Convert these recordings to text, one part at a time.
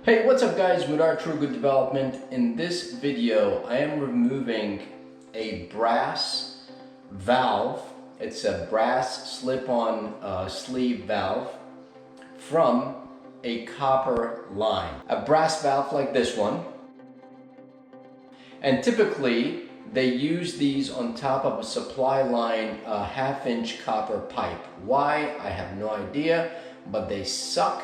Hey, what's up guys, with our True Good Development. In this video, I am removing a brass valve. It's a brass slip-on sleeve valve from a copper line. A brass valve like this one. And typically, they use these on top of a supply line, a 1/2-inch copper pipe. Why? I have no idea, but they suck.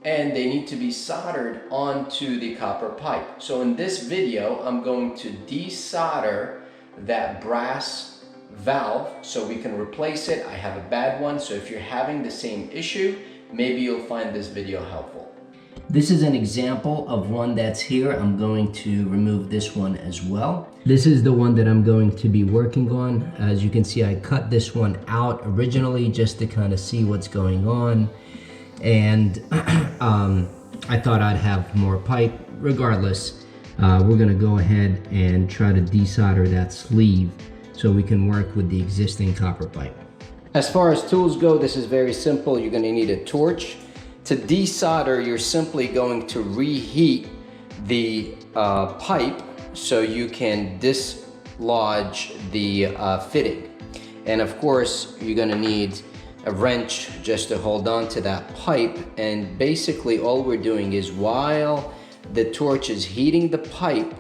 And they need to be soldered onto the copper pipe. So in this video, I'm going to desolder that brass valve so we can replace it. I have a bad one, so if you're having the same issue, maybe you'll find this video helpful. This is an example of one that's here. I'm going to remove this one as well. This is the one that I'm going to be working on. As you can see, I cut this one out originally just to kind of see what's going on. And I thought I'd have more pipe. Regardless, we're gonna go ahead and try to desolder that sleeve so we can work with the existing copper pipe. As far as tools go, this is very simple. You're gonna need a torch. To desolder, you're simply going to reheat the pipe so you can dislodge the fitting. And of course, you're gonna need a wrench just to hold on to that pipe. And basically all we're doing is, while the torch is heating the pipe,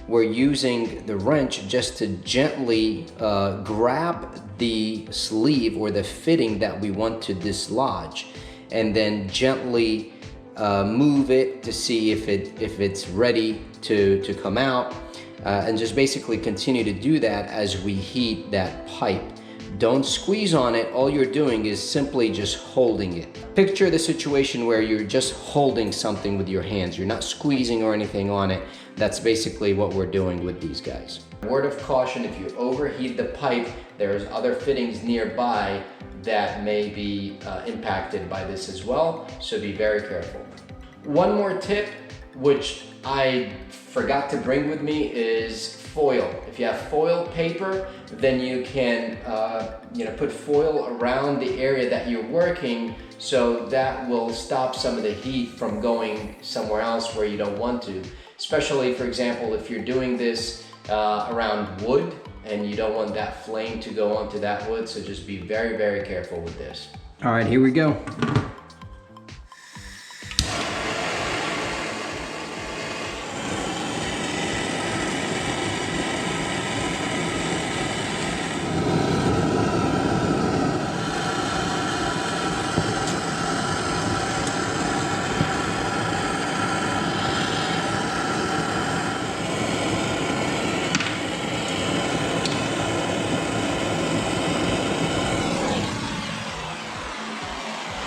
we're using the wrench just to gently grab the sleeve or the fitting that we want to dislodge, and then gently move it to see if it's ready to come out, and just basically continue to do that as we heat that pipe. Don't squeeze on it. All you're doing is simply just holding it. Picture the situation where you're just holding something with your hands. You're not squeezing or anything on it. That's basically what we're doing with these guys. Word of caution, if you overheat the pipe, there's other fittings nearby that may be impacted by this as well, so be very careful. One more tip, which I forgot to bring with me, is foil. If you have foil paper, then you can put foil around the area that you're working, so that will stop some of the heat from going somewhere else where you don't want to. Especially, for example, if you're doing this around wood and you don't want that flame to go onto that wood, so just be very, very careful with this. All right, here we go.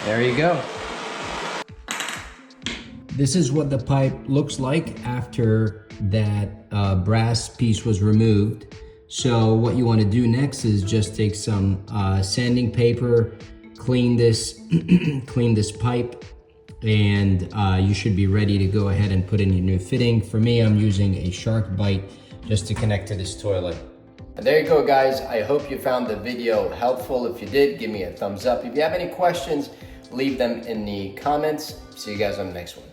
There you go. This is what the pipe looks like after that brass piece was removed. So what you want to do next is just take some sanding paper, clean this, clean this pipe, and you should be ready to go ahead and put in your new fitting. For me, I'm using a shark bite just to connect to this toilet. And there you go, guys. I hope you found the video helpful. If you did, give me a thumbs up. If you have any questions, leave them in the comments. See you guys on the next one.